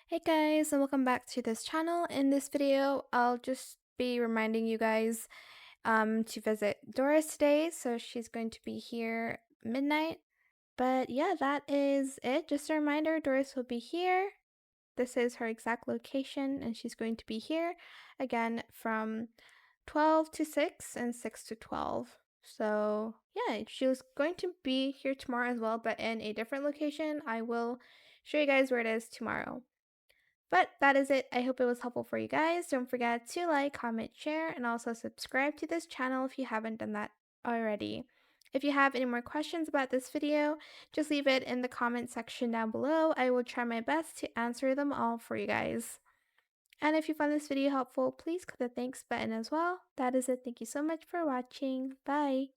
Hey guys, and welcome back to this channel. In this video, I'll just be reminding you guys to visit Doris today. So she's going to be here midnight. But yeah, that is it. Just a reminder, Doris will be here. This is her exact location, and she's going to be here again from 12 to 6 and 6 to 12. So yeah, she was going to be here tomorrow as well, but in a different location. I will show you guys where it is tomorrow. But that is it. I hope it was helpful for you guys. Don't forget to like, comment, share, and also subscribe to this channel if you haven't done that already. If you have any more questions about this video, just leave it in the comment section down below. I will try my best to answer them all for you guys. And if you found this video helpful, please click the thanks button as well. That is it. Thank you so much for watching. Bye.